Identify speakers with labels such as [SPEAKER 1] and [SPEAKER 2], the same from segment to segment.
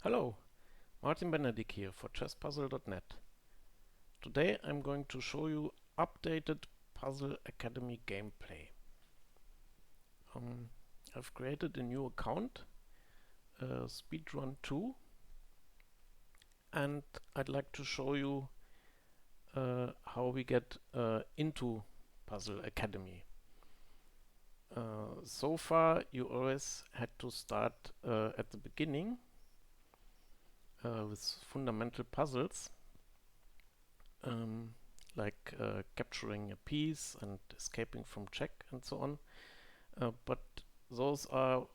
[SPEAKER 1] Hello, Martin Bennedik here for chesspuzzle.net. Today I'm going to show you updated Puzzle Academy gameplay. I've created a new account, Speedrun2, and I'd like to show you how we get into Puzzle Academy. So far you always had to start at the beginning with fundamental puzzles. Like capturing a piece and escaping from check and so on. But those are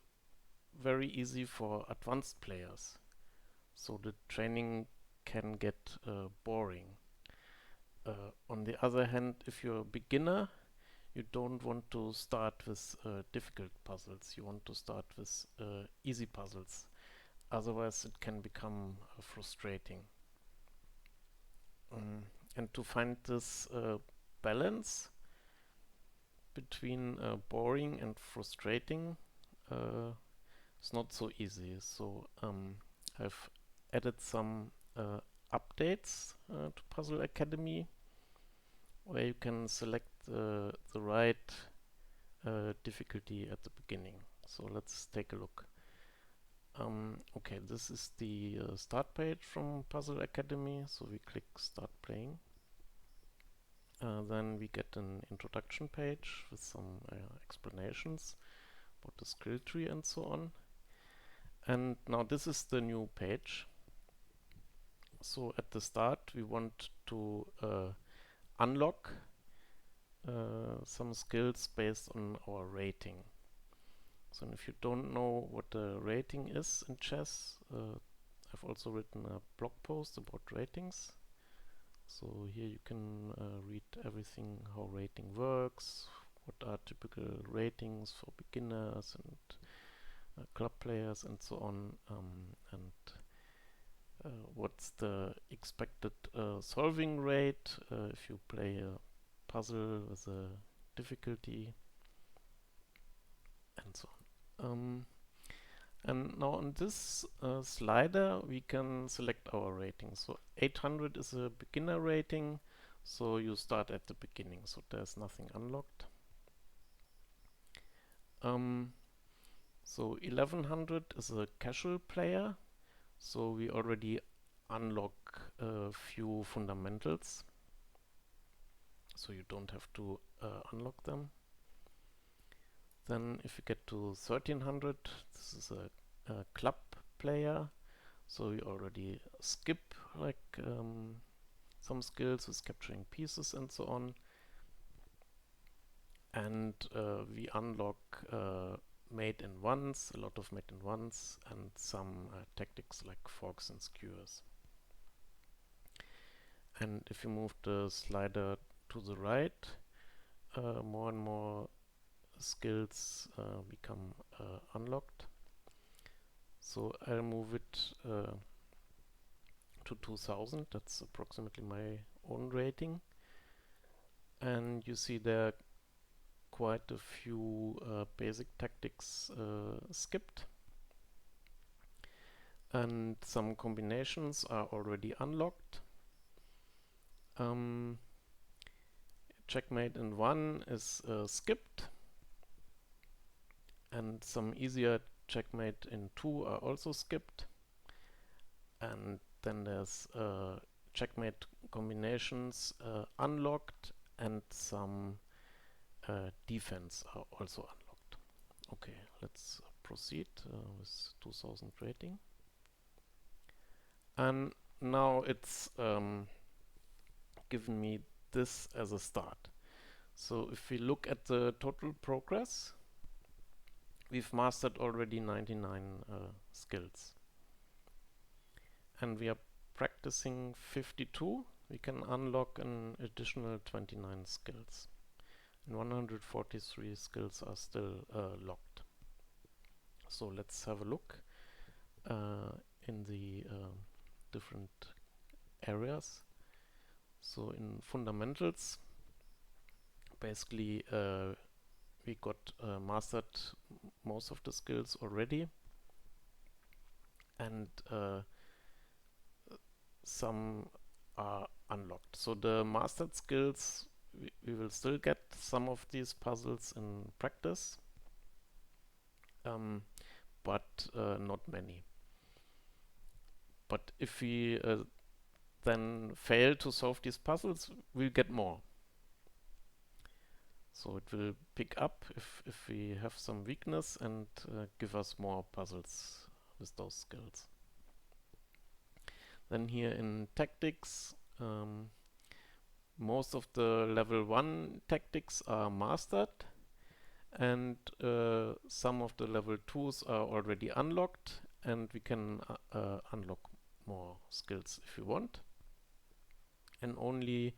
[SPEAKER 1] very easy for advanced players. So the training can get boring. On the other hand, if you're a beginner, you don't want to start with difficult puzzles. You want to start with easy puzzles. Otherwise, it can become frustrating. And to find this balance between boring and frustrating is not so easy. So I've added some updates to Puzzle Academy where you can select the right difficulty at the beginning. So let's take a look. Okay, this is the start page from Puzzle Academy. So we click Start Playing. Then we get an introduction page with some explanations about the skill tree and so on. And now this is the new page. So at the start we want to unlock some skills based on our rating. So if you don't know what a rating is in chess, I've also written a blog post about ratings. So here you can read everything, how rating works, what are typical ratings for beginners and club players and so on, and what's the expected solving rate if you play a puzzle with a difficulty and so on. And now on this slider we can select our rating. So 800 is a beginner rating, so you start at the beginning, so there's nothing unlocked. So 1100 is a casual player, so we already unlock a few fundamentals, so you don't have to unlock them. Then if you get to 1300, this is a club player, so we already skip like some skills with capturing pieces and so on. And we unlock mate in ones, a lot of mate in ones, and some tactics like forks and skewers. And if you move the slider to the right, more and more skills become unlocked. So I'll move it to 2000, that's approximately my own rating. And you see there are quite a few basic tactics skipped. And some combinations are already unlocked. Checkmate in 1 is skipped. And some easier checkmate in 2 are also skipped. And then there's checkmate combinations unlocked, and some defense are also unlocked. Okay, let's proceed with 2000 rating. And now it's given me this as a start. So if we look at the total progress, we've mastered already 99 skills. And we are practicing 52. We can unlock an additional 29 skills. And 143 skills are still locked. So let's have a look in the different areas. So in fundamentals, basically we got mastered most of the skills already. and some are unlocked. So the mastered skills, we will still get some of these puzzles in practice, but not many. But if we then fail to solve these puzzles, we'll get more. So it will pick up if we have some weakness and give us more puzzles with those skills. Then here in tactics, most of the level 1 tactics are mastered, and some of the level 2s are already unlocked, and we can unlock more skills if we want. And only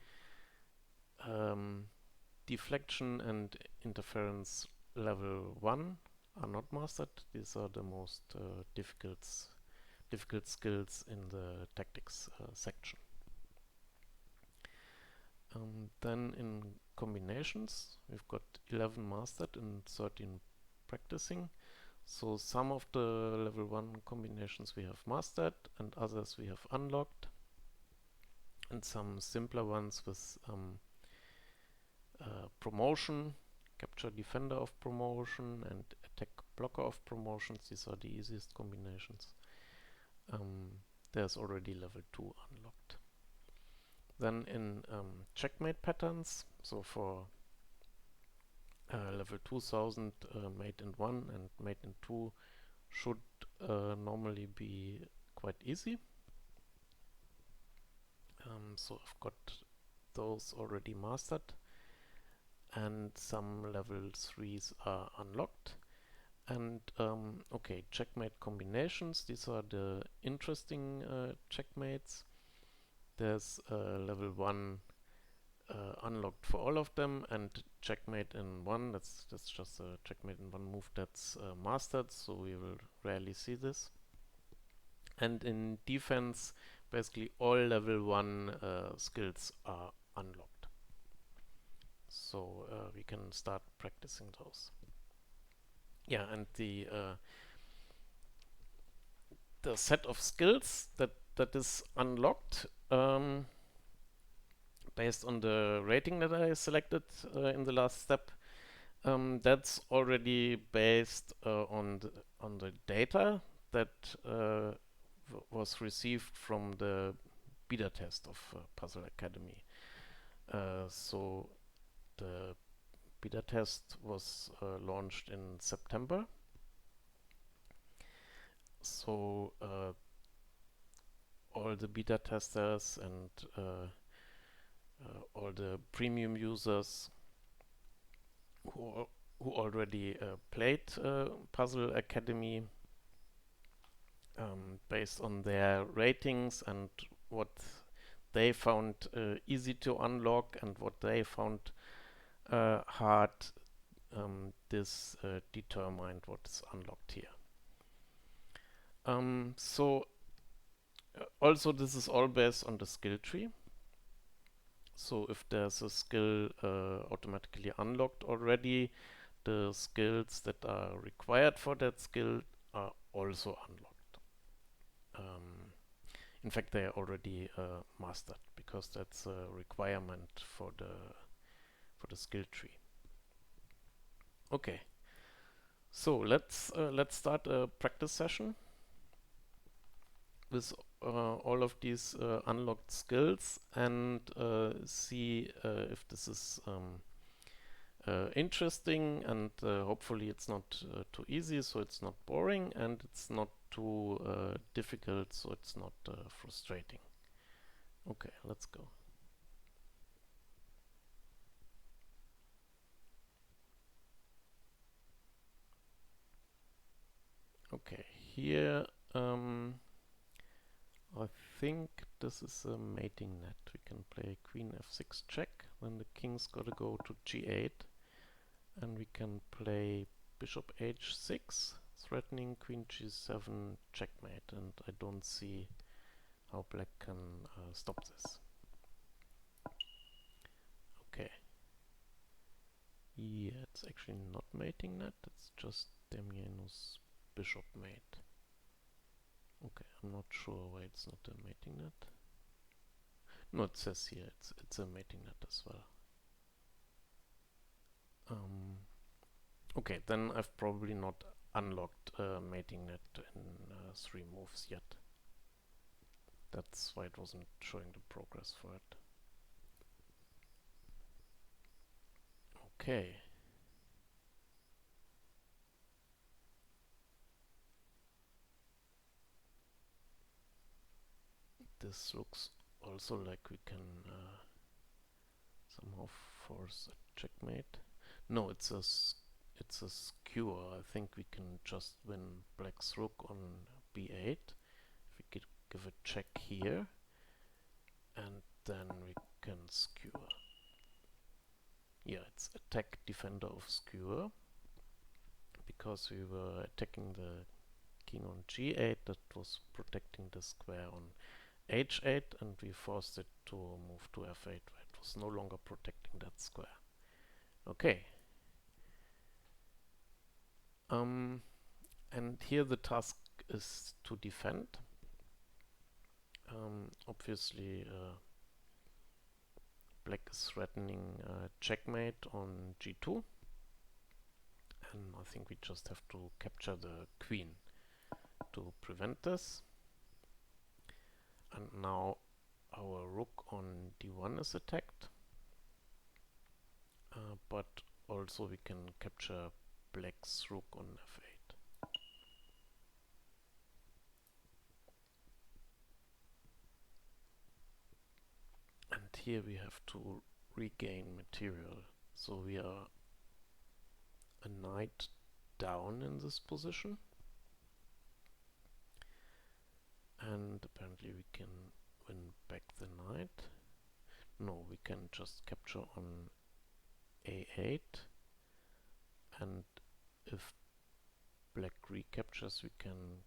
[SPEAKER 1] deflection and interference level 1 are not mastered. These are the most difficult skills in the tactics section. Then in combinations, we've got 11 mastered and 13 practicing. So some of the level 1 combinations we have mastered and others we have unlocked, and some simpler ones with promotion, capture defender of promotion, and attack blocker of promotions. These are the easiest combinations. There's already level 2 unlocked. Then in checkmate patterns, so for level 2000, mate in 1 and mate in 2 should normally be quite easy. So I've got those already mastered, and some level 3s are unlocked. And okay, checkmate combinations, these are the interesting checkmates. There's level 1 unlocked for all of them, and checkmate in 1, that's just a checkmate in 1 move that's mastered, so we will rarely see this. And in defense, basically all level 1 skills are unlocked. So we can start practicing those. Yeah, and the set of skills that is unlocked based on the rating that I selected in the last step, that's already based on the data that was received from the beta test of Puzzle Academy. So the beta test was launched in September. So all the beta testers and all the premium users who already played Puzzle Academy, based on their ratings and what they found easy to unlock and what they found hard, this determined what's unlocked here. So also this is all based on the skill tree. So if there's a skill automatically unlocked already, the skills that are required for that skill are also unlocked. In fact, they are already mastered because that's a requirement for the skill tree. Okay, so let's start a practice session with all of these unlocked skills and see if this is interesting, and hopefully it's not too easy, so it's not boring, and it's not too difficult, so it's not frustrating. Okay, let's go. Okay, here I think this is a mating net. We can play queen f6 check, then the king's gotta go to g8, and we can play bishop h6, threatening queen g7 checkmate, and I don't see how black can stop this. Okay. Yeah, it's actually not mating net, it's just Demianus bishop mate. Okay. I'm not sure why it's not a mating net. No, it says here it's a mating net as well. Okay, then I've probably not unlocked mating net in 3 moves yet. That's why it wasn't showing the progress for it. Okay. This looks also like we can somehow force a checkmate. No, it's a skewer. I think we can just win black's rook on b8. If we could give a check here, and then we can skewer. Yeah, it's attack defender of skewer, because we were attacking the king on g8 that was protecting the square on h8, and we forced it to move to f8 where it was no longer protecting that square. Okay. And here the task is to defend. Obviously black is threatening checkmate on g2, and I think we just have to capture the queen to prevent this. And now our rook on d1 is attacked, but also we can capture black's rook on f8. And here we have to regain material, so we are a knight down in this position, and apparently we can win back the knight. No, we can just capture on a8, and if black recaptures we can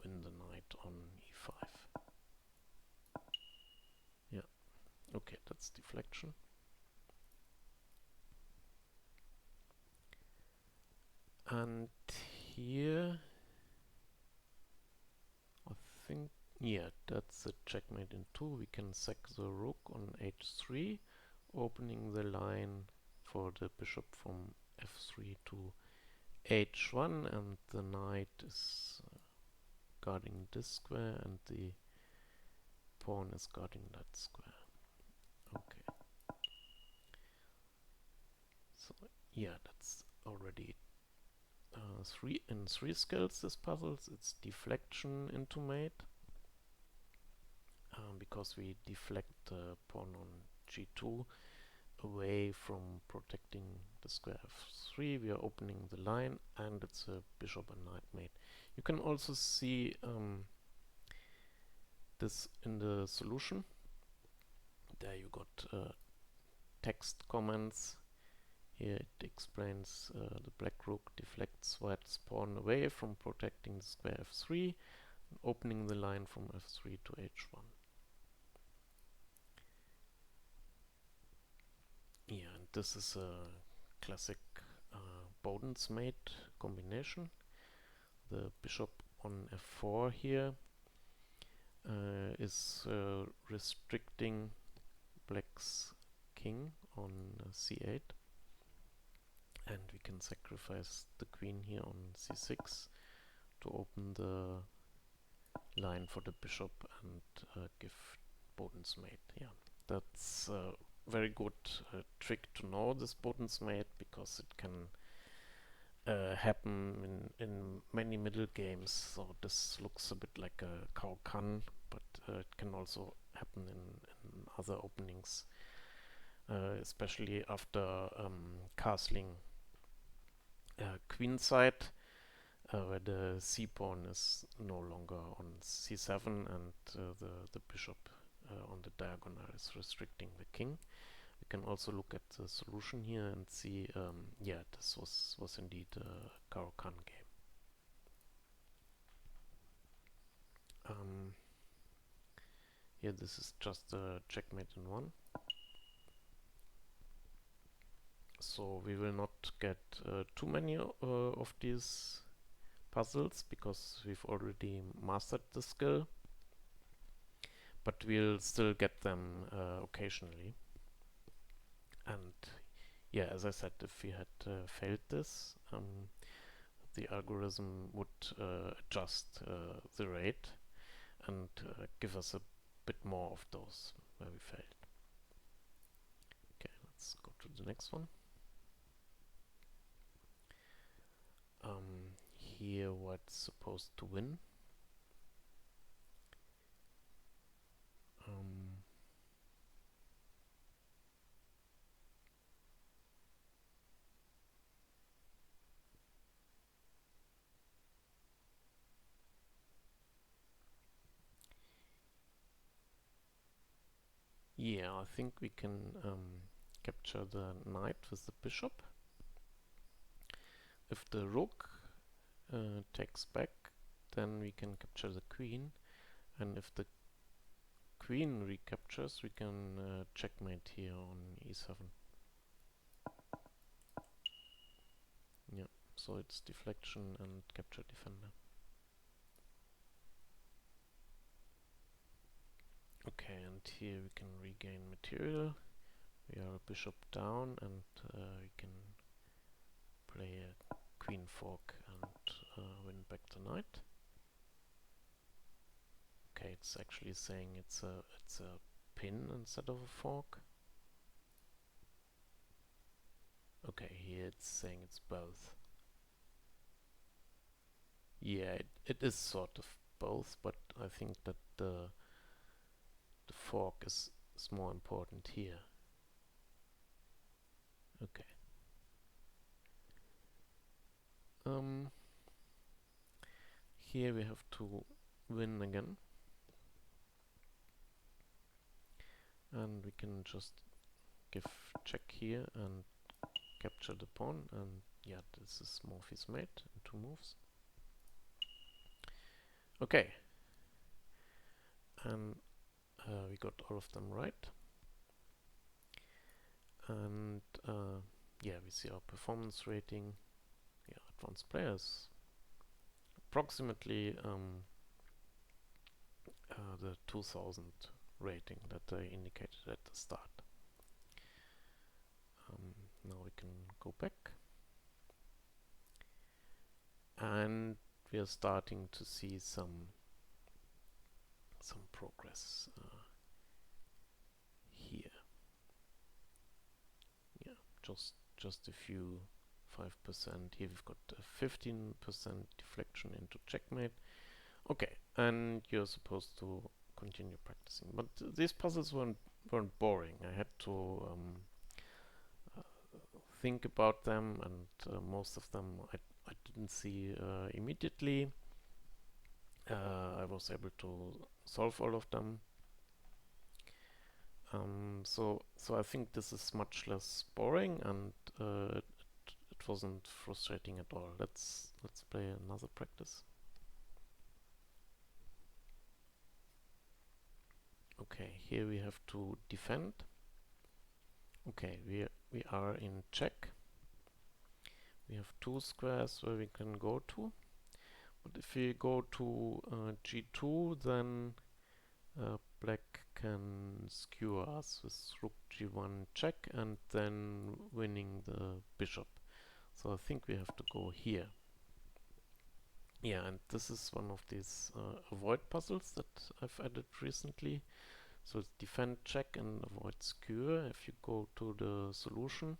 [SPEAKER 1] win the knight on e5. Yeah, okay, that's deflection. And here I think, yeah, that's a checkmate in 2. We can sack the rook on h3, opening the line for the bishop from f3 to h1, and the knight is guarding this square and the pawn is guarding that square. Okay. So yeah, that's already 3 skills, this puzzles. It's deflection into mate, because we deflect the pawn on g2 away from protecting the square f3. We are opening the line, and it's a bishop and knight mate. You can also see this in the solution. There you got text comments. Here it explains the black rook deflects white's pawn away from protecting the square f3, opening the line from f3 to h1. Yeah, and this is a classic Boden's mate combination. The bishop on f4 here is restricting black's king on c8, and we can sacrifice the queen here on c6 to open the line for the bishop and give Boden's mate. Yeah, that's a very good trick to know, this Boden's mate, because it can happen in many middle games. So this looks a bit like a Kaukan, but it can also happen in other openings, especially after castling queenside, where the c pawn is no longer on c7 and the bishop on the diagonal is restricting the king. We can also look at the solution here and see, yeah, this was indeed a Caro-Kann game. Here this is just a checkmate in 1. So we will not get too many of these puzzles because we've already mastered the skill, but we'll still get them occasionally. And yeah, as I said, if we had failed this, the algorithm would adjust the rate and give us a bit more of those where we failed. Okay, let's go to the next one. Here what's supposed to win. Yeah, I think we can capture the knight with the bishop. If the rook takes back, then we can capture the queen, and if the queen recaptures, we can checkmate here on e7. Yeah, so it's deflection and capture defender. Okay, and here we can regain material. We are a bishop down, and we can play a queen fork and win back the knight. Okay, it's actually saying it's a pin instead of a fork. Okay, here it's saying it's both. Yeah, it is sort of both, but I think that the fork is more important here. Okay. Here we have to win again, and we can just give check here and capture the pawn, and yeah, this is Morphy's mate in 2 moves. Okay, and we got all of them right, and yeah, we see our performance rating. Yeah, advanced players approximately the 2000 rating that I indicated at the start. Now we can go back, and we are starting to see some progress here. Yeah, just a few 5%. Here we've got a 15% deflection into checkmate. Okay, and you're supposed to continue practicing. But these puzzles weren't boring. I had to think about them, and most of them I didn't see immediately. I was able to solve all of them. So I think this is much less boring, and it wasn't frustrating at all. Let's play another practice. Okay, here we have to defend. Okay, we are in check. We have 2 squares where we can go to, but if we go to g2, then black can skewer us with rook g1 check and then winning the bishop. So I think we have to go here. Yeah, and this is one of these avoid puzzles that I've added recently. So it's defend, check, and avoid skewer. If you go to the solution,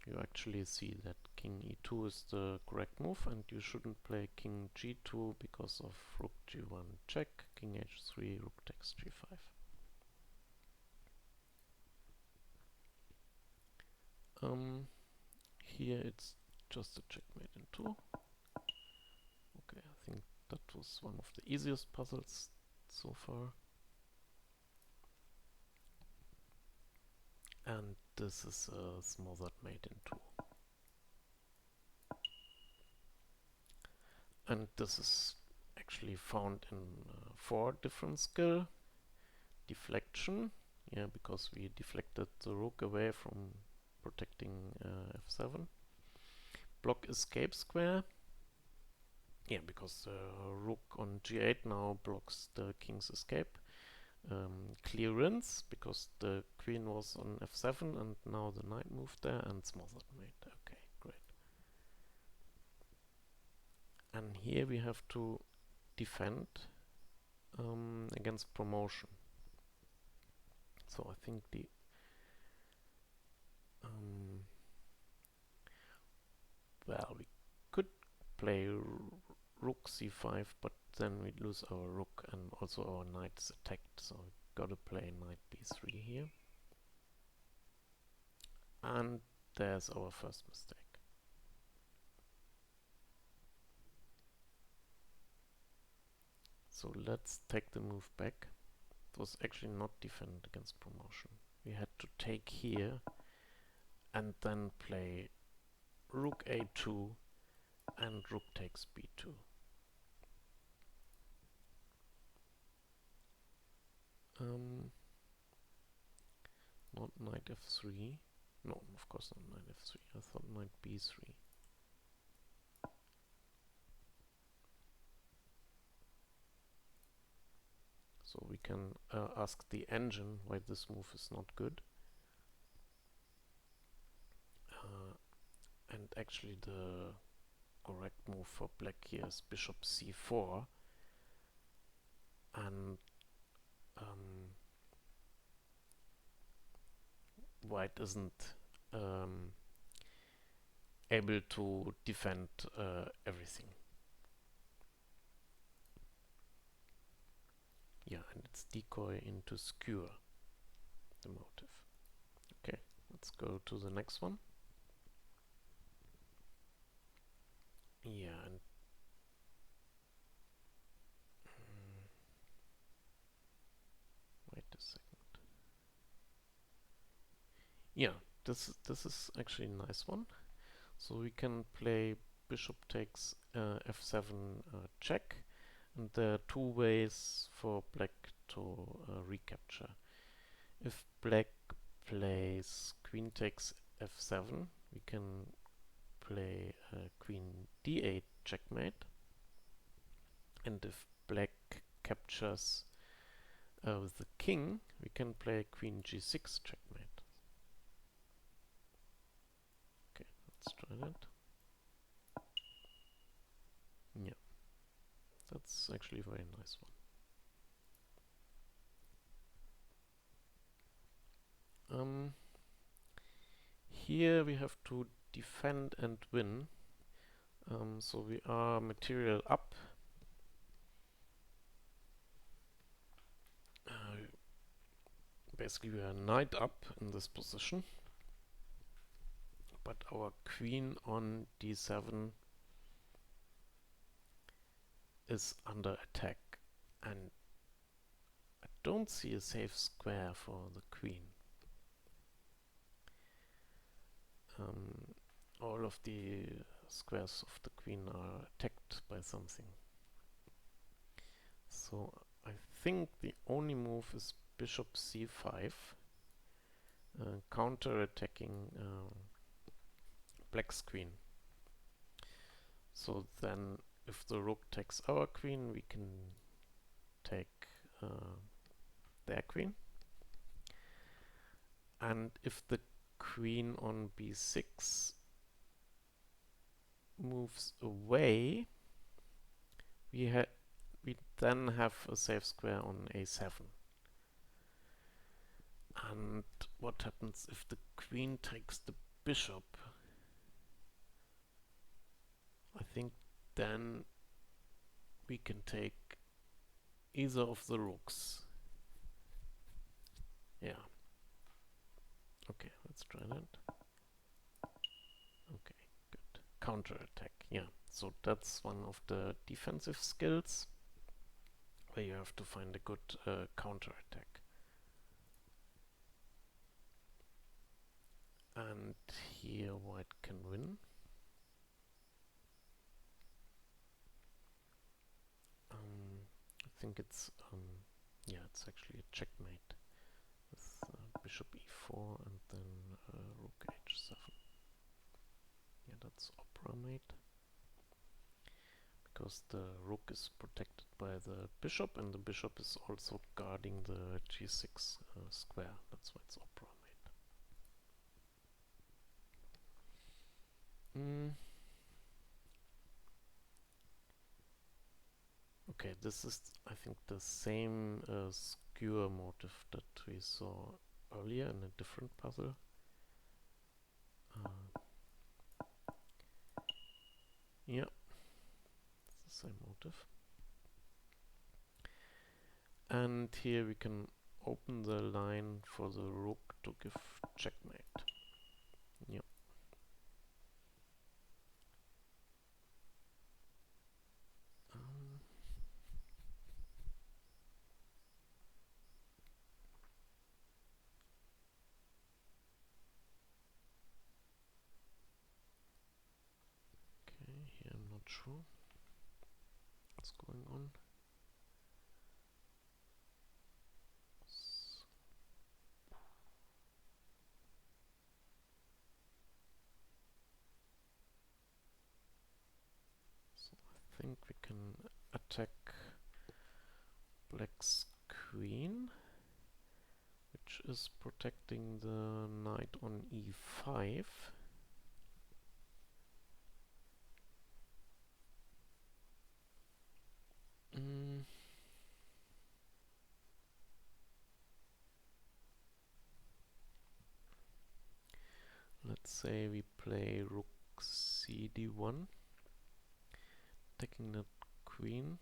[SPEAKER 1] you actually see that king e2 is the correct move, and you shouldn't play king g2 because of rook g1 check, king h3, rook takes g5. Here it's just a checkmate in 2. Okay, I think that was one of the easiest puzzles so far. And this is a smothered mate in 2. And this is actually found in 4 different skill. Deflection, yeah, because we deflected the rook away from protecting f7. Block escape square. Yeah, because rook on g8 now blocks the king's escape. Clearance, because the queen was on f7 and now the knight moved there, and smothered mate. Okay, great. And here we have to defend against promotion. So I think the well, we could play rook c5, but then we'd lose our rook and also our knight is attacked, so we gotta play knight b3 here. And there's our first mistake. So let's take the move back. It was actually not defend against promotion. We had to take here and then play rook a2 and rook takes b2. Not knight f3. No, of course not knight f3. I thought knight b3. So we can ask the engine why this move is not good. And actually the correct move for black here is bishop c4. And white isn't able to defend everything. Yeah, and it's decoy into skewer the motive. Okay, let's go to the next one. Yeah, and wait a second. Yeah, this is actually a nice one. So we can play bishop takes f7 check, and there are two ways for black to recapture. If black plays queen takes f7, we can play queen d8 checkmate, and if black captures with the king, we can play queen g6 checkmate. Okay, let's try that. Yeah, that's actually a very nice one. Here we have to defend and win. So we are material up. Basically we are knight up in this position. But our queen on d7 is under attack. And I don't see a safe square for the queen. All of the squares of the queen are attacked by something. So I think the only move is bishop c5, counter-attacking black's queen. So then if the rook takes our queen, we can take their queen. And if the queen on b6 moves away, we then have a safe square on a7. And what happens if the queen takes the bishop? I think then we can take either of the rooks. Yeah. Okay, let's try that. Okay, good. Counter-attack, yeah. So that's one of the defensive skills, where you have to find a good counter-attack. And here white can win. I think it's yeah, it's actually a checkmate with bishop e4 and then rook h7. Yeah, that's opera mate, because the rook is protected by the bishop, and the bishop is also guarding the g6 square. That's why it's opera mate. Okay, this is, I think, the same skewer motif that we saw earlier in a different puzzle. Yeah, it's the same motif. And here we can open the line for the rook to give checkmate. Yep. Okay, here I'm not sure what's going on. So I think we can attack black's queen, which is protecting the knight on e5. Let's say we play rook cd1, taking the queen.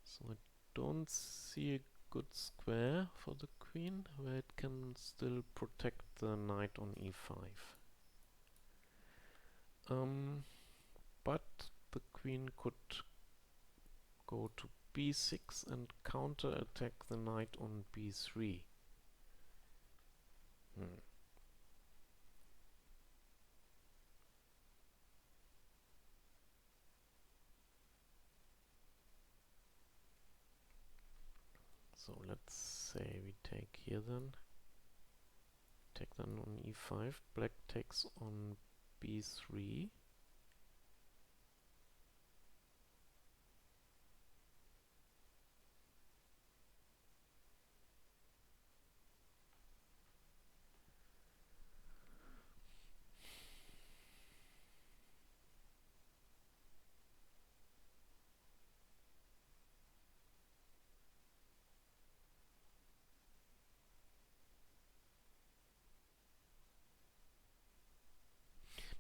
[SPEAKER 1] So I don't see a good square for the queen where it can still protect the knight on e5. But the queen could go to b6 and counter-attack the knight on b3. So let's say we take here then. Take then on e5. Black takes on b3.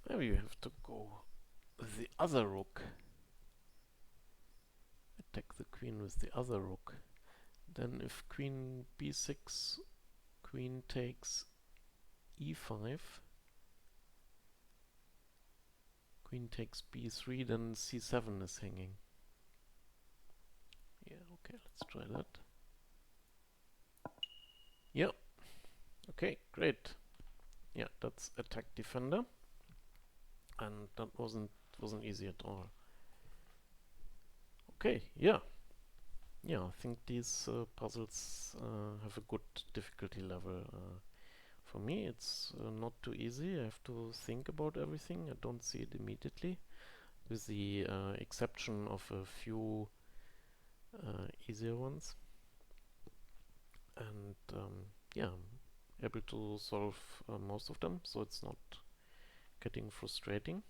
[SPEAKER 1] Maybe you have to go the other rook. Attack the queen with the other rook. Then if queen b6, queen takes e5, queen takes b3, then c7 is hanging. Yeah, okay, let's try that. Yeah, okay, great. Yeah, that's attack defender, and that wasn't easy at all. Okay, yeah. Yeah, I think these puzzles have a good difficulty level. For me, it's not too easy. I have to think about everything. I don't see it immediately, with the exception of a few easier ones. And yeah, I'm able to solve most of them, so it's not getting frustrating.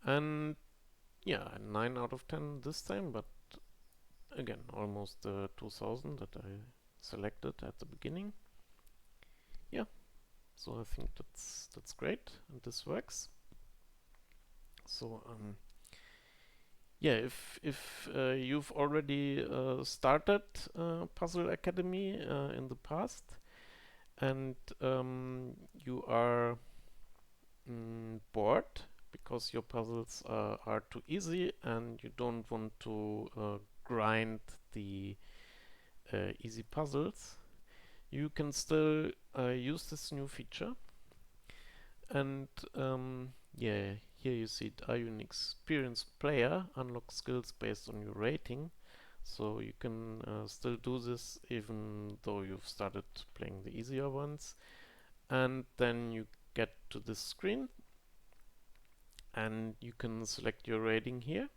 [SPEAKER 1] And yeah, 9 out of 10 this time, but again, almost 2000 that I selected at the beginning. Yeah, so I think that's great, and this works. So yeah, if you've already started Puzzle Academy in the past, and you are bored because your puzzles are too easy and you don't want to grind the easy puzzles, you can still use this new feature. And yeah, here you see it. Are you an experienced player? Unlock skills based on your rating. So you can still do this even though you've started playing the easier ones. And then you get to this screen, and you can select your rating here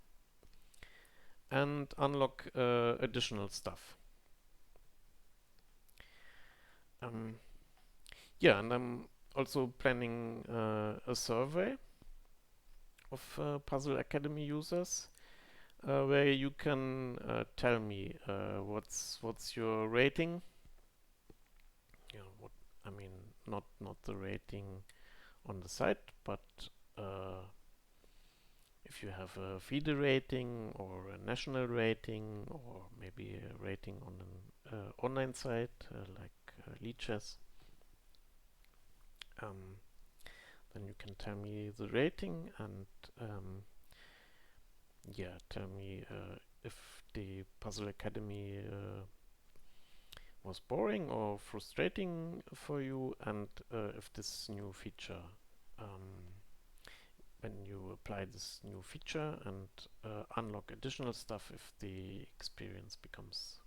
[SPEAKER 1] and unlock additional stuff. Yeah, and I'm also planning a survey of Puzzle Academy users where you can tell me what's your rating. You know, what I mean, not the rating on the site, but if you have a feeder rating or a national rating or maybe a rating on an online site like Lichess, then you can tell me the rating and yeah, tell me if the Puzzle Academy was boring or frustrating for you, and if this new feature, when you apply this new feature and unlock additional stuff, if the experience becomes